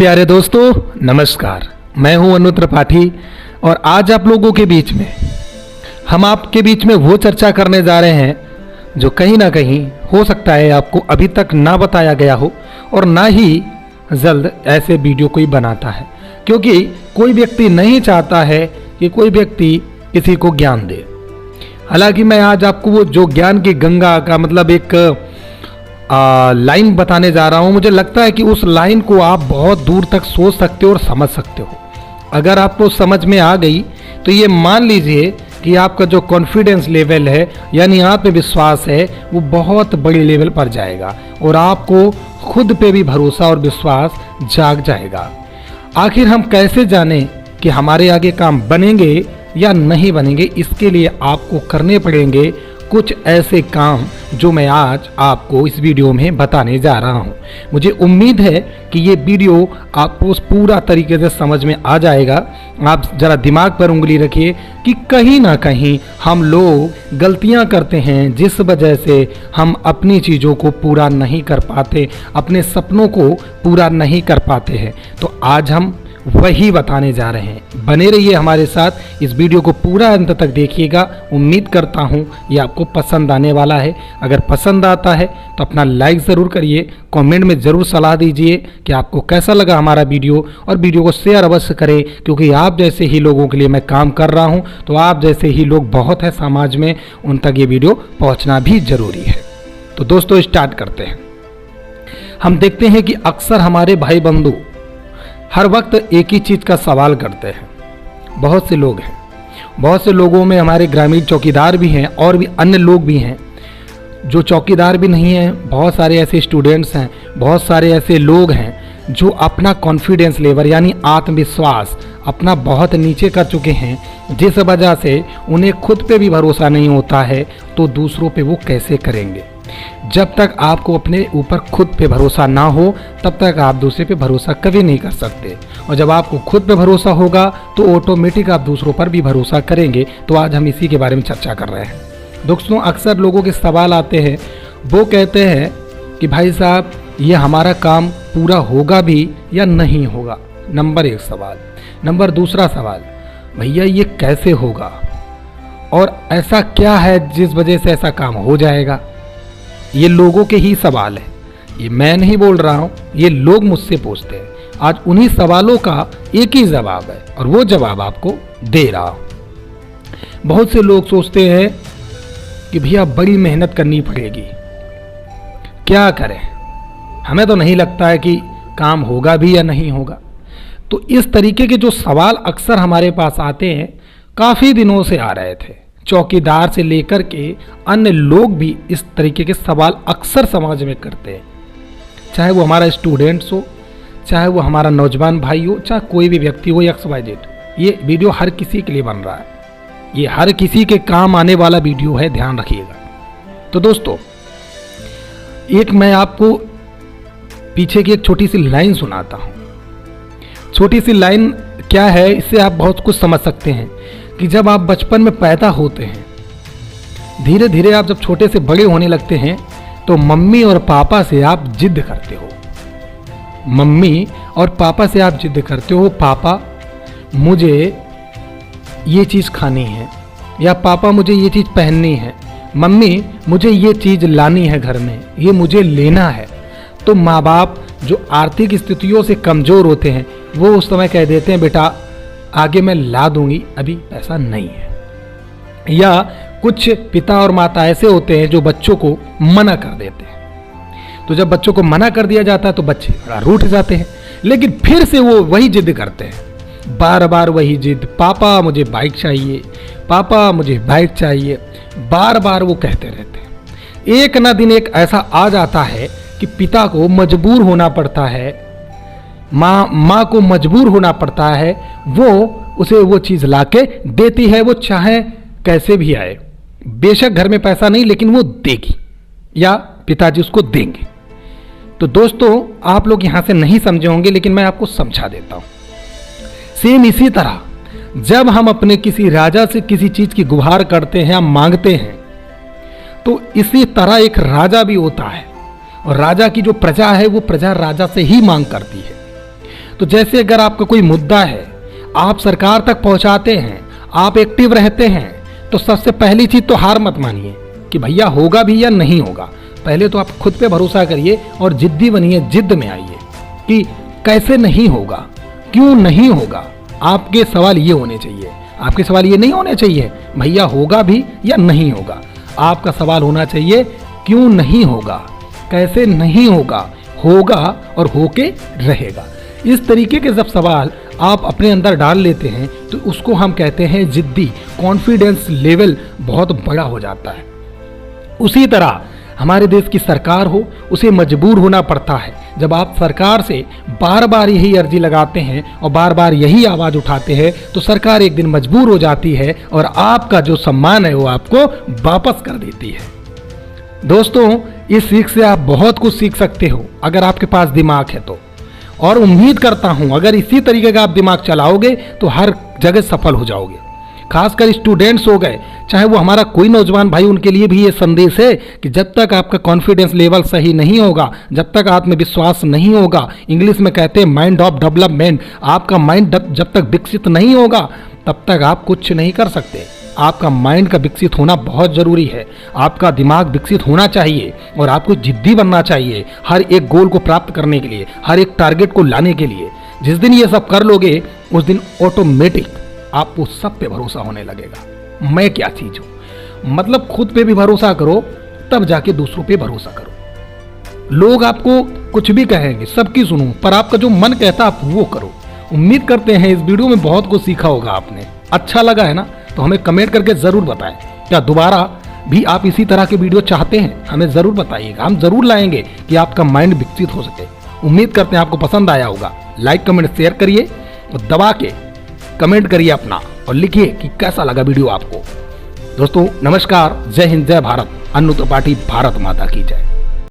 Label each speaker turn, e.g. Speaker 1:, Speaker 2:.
Speaker 1: प्यारे दोस्तों नमस्कार। मैं हूं अनु त्रिपाठी और आज आप लोगों के बीच में हम आपके बीच में वो चर्चा करने जा रहे हैं जो कहीं ना कहीं हो सकता है आपको अभी तक ना बताया गया हो और ना ही जल्द ऐसे वीडियो कोई बनाता है, क्योंकि कोई व्यक्ति नहीं चाहता है कि कोई व्यक्ति किसी को ज्ञान दे। हालांकि मैं आज आपको वो जो ज्ञान की गंगा का मतलब एक लाइन बताने जा रहा हूं। मुझे लगता है कि उस लाइन को आप बहुत दूर तक सोच सकते हो और समझ सकते हो। अगर आपको समझ में आ गई तो ये मान लीजिए कि आपका जो कॉन्फिडेंस लेवल है यानी आत्मविश्वास है वो बहुत बड़ी लेवल पर जाएगा और आपको खुद पे भी भरोसा और विश्वास जाग जाएगा। आखिर हम कैसे जानें कि हमारे आगे काम बनेंगे या नहीं बनेंगे? इसके लिए आपको करने पड़ेंगे कुछ ऐसे काम जो मैं आज आपको इस वीडियो में बताने जा रहा हूं। मुझे उम्मीद है कि ये वीडियो आपको पूरा तरीके से समझ में आ जाएगा। आप ज़रा दिमाग पर उंगली रखिए कि कहीं ना कहीं हम लोग गलतियां करते हैं जिस वजह से हम अपनी चीज़ों को पूरा नहीं कर पाते, अपने सपनों को पूरा नहीं कर पाते हैं। तो आज हम वही बताने जा रहे हैं। बने रहिए हमारे साथ, इस वीडियो को पूरा अंत तक देखिएगा। उम्मीद करता हूँ ये आपको पसंद आने वाला है। अगर पसंद आता है तो अपना लाइक ज़रूर करिए, कमेंट में ज़रूर सलाह दीजिए कि आपको कैसा लगा हमारा वीडियो, और वीडियो को शेयर अवश्य करें, क्योंकि आप जैसे ही लोगों के लिए मैं काम कर रहा हूँ। तो आप जैसे ही लोग बहुत है समाज में, उन तक ये वीडियो पहुँचना भी ज़रूरी है। तो दोस्तों स्टार्ट करते हैं। हम देखते हैं कि अक्सर हमारे भाई बंधु हर वक्त एक ही चीज़ का सवाल करते हैं। बहुत से लोग हैं, बहुत से लोगों में हमारे ग्रामीण चौकीदार भी हैं और भी अन्य लोग भी हैं जो चौकीदार भी नहीं हैं। बहुत सारे ऐसे स्टूडेंट्स हैं, बहुत सारे ऐसे लोग हैं जो अपना कॉन्फिडेंस लेवल यानी आत्मविश्वास अपना बहुत नीचे कर चुके हैं, जिस वजह से उन्हें खुद पे भी भरोसा नहीं होता है तो दूसरों पे वो कैसे करेंगे। जब तक आपको अपने ऊपर खुद पे भरोसा ना हो तब तक आप दूसरे पे भरोसा कभी नहीं कर सकते, और जब आपको खुद पे भरोसा होगा तो ऑटोमेटिक आप दूसरों पर भी भरोसा करेंगे। तो आज हम इसी के बारे में चर्चा कर रहे हैं। दोस्तों अक्सर लोगों के सवाल आते हैं, वो कहते हैं कि भाई साहब ये हमारा काम पूरा होगा भी या नहीं होगा। नंबर एक सवाल। नंबर दूसरा सवाल, भैया ये कैसे होगा और ऐसा क्या है जिस वजह से ऐसा काम हो जाएगा? ये लोगों के ही सवाल है, ये मैं नहीं बोल रहा हूँ, ये लोग मुझसे पूछते हैं। आज उन्हीं सवालों का एक ही जवाब है और वो जवाब आपको दे रहा हूँ। बहुत से लोग सोचते हैं कि भैया बड़ी मेहनत करनी पड़ेगी, क्या करें, हमें तो नहीं लगता है कि काम होगा भी या नहीं होगा। तो इस तरीके के जो सवाल अक्सर हमारे पास आते हैं, काफ़ी दिनों से आ रहे थे। चौकीदार से लेकर के अन्य लोग भी इस तरीके के सवाल अक्सर समाज में करते हैं, चाहे वो हमारा स्टूडेंट्स हो, चाहे वो हमारा नौजवान भाई हो, चाहे कोई भी व्यक्ति हो, XYZ। ये वीडियो हर किसी के लिए बन रहा है, ये हर किसी के काम आने वाला वीडियो है, ध्यान रखिएगा। तो दोस्तों एक मैं आपको पीछे की एक छोटी सी लाइन सुनाता हूँ। छोटी सी लाइन क्या है, इससे आप बहुत कुछ समझ सकते हैं कि जब आप बचपन में पैदा होते हैं, धीरे धीरे आप जब छोटे से बड़े होने लगते हैं तो मम्मी और पापा से आप जिद करते हो। मम्मी और पापा से आप जिद करते हो, पापा मुझे ये चीज़ खानी है, या पापा मुझे ये चीज़ पहननी है, मम्मी मुझे ये चीज़ लानी है घर में, ये मुझे लेना है। तो माँ बाप जो आर्थिक स्थितियों से कमज़ोर होते हैं वो उस समय कह देते हैं बेटा आगे मैं ला दूंगी, अभी पैसा नहीं है। या कुछ पिता और माता ऐसे होते हैं जो बच्चों को मना कर देते हैं। तो जब बच्चों को मना कर दिया जाता है तो बच्चे बड़ा रूठ जाते हैं, लेकिन फिर से वो वही जिद करते हैं, बार बार वही जिद, पापा मुझे बाइक चाहिए, पापा मुझे बाइक चाहिए, बार बार वो कहते रहते हैं। एक ना दिन एक ऐसा आ जाता है कि पिता को मजबूर होना पड़ता है, माँ को मजबूर होना पड़ता है, वो उसे वो चीज़ लाके देती है, वो चाहे कैसे भी आए। बेशक घर में पैसा नहीं लेकिन वो देगी या पिताजी उसको देंगे। तो दोस्तों आप लोग यहाँ से नहीं समझे होंगे लेकिन मैं आपको समझा देता हूँ। सेम इसी तरह जब हम अपने किसी राजा से किसी चीज़ की गुहार करते हैं या मांगते हैं तो इसी तरह एक राजा भी होता है, और राजा की जो प्रजा है वो प्रजा राजा से ही मांग करती है। तो जैसे अगर आपका कोई मुद्दा है, आप सरकार तक पहुंचाते हैं, आप एक्टिव रहते हैं, तो सबसे पहली चीज तो हार मत मानिए कि भैया होगा भी या नहीं होगा। पहले तो आप खुद पे भरोसा करिए और जिद्दी बनिए, जिद्द में आइए कि कैसे नहीं होगा, क्यों नहीं होगा। आपके सवाल ये होने चाहिए, आपके सवाल ये नहीं होने चाहिए भैया होगा भी या नहीं होगा। आपका सवाल होना चाहिए क्यों नहीं होगा, कैसे नहीं होगा, होगा और होके रहेगा। इस तरीके के जब सवाल आप अपने अंदर डाल लेते हैं तो उसको हम कहते हैं जिद्दी। कॉन्फिडेंस लेवल बहुत बड़ा हो जाता है। उसी तरह हमारे देश की सरकार हो, उसे मजबूर होना पड़ता है। जब आप सरकार से बार बार यही अर्जी लगाते हैं और बार बार यही आवाज़ उठाते हैं तो सरकार एक दिन मजबूर हो जाती है और आपका जो सम्मान है वो आपको वापस कर देती है। दोस्तों, इस सीख से आप बहुत कुछ सीख सकते हो अगर आपके पास दिमाग है तो। और उम्मीद करता हूं अगर इसी तरीके का आप दिमाग चलाओगे तो हर जगह सफल हो जाओगे। खासकर स्टूडेंट्स हो गए, चाहे वो हमारा कोई नौजवान भाई, उनके लिए भी ये संदेश है कि जब तक आपका कॉन्फिडेंस लेवल सही नहीं होगा, जब तक आत्मविश्वास नहीं होगा, इंग्लिश में कहते हैं माइंड ऑफ डेवलपमेंट, आपका माइंड जब तक विकसित नहीं होगा तब तक आप कुछ नहीं कर सकते। आपका माइंड का विकसित होना बहुत ज़रूरी है। आपका दिमाग विकसित होना चाहिए और आपको जिद्दी बनना चाहिए हर एक गोल को प्राप्त करने के लिए, हर एक टारगेट को लाने के लिए। जिस दिन ये सब कर लोगे उस दिन ऑटोमेटिक आपको सब पे भरोसा होने लगेगा। मैं क्या चीज़ हूँ, मतलब खुद पे भी भरोसा करो तब जाके दूसरों पे भरोसा करो। लोग आपको कुछ भी कहेंगे, सबकी सुनो, पर आपका जो मन कहता आप वो करो। उम्मीद करते हैं इस वीडियो में बहुत कुछ सीखा होगा आपने। अच्छा लगा है ना, तो हमें कमेंट करके ज़रूर बताएं। क्या दोबारा भी आप इसी तरह के वीडियो चाहते हैं, हमें ज़रूर बताइएगा। हम ज़रूर लाएंगे कि आपका माइंड विकसित हो सके। उम्मीद करते हैं आपको पसंद आया होगा। लाइक कमेंट शेयर करिए और दबा के कमेंट करिए अपना और लिखिए कि कैसा लगा वीडियो आपको। दोस्तों नमस्कार, जय हिंद, जय भारत। अन्नू त्रिपाठी, भारत माता की जय।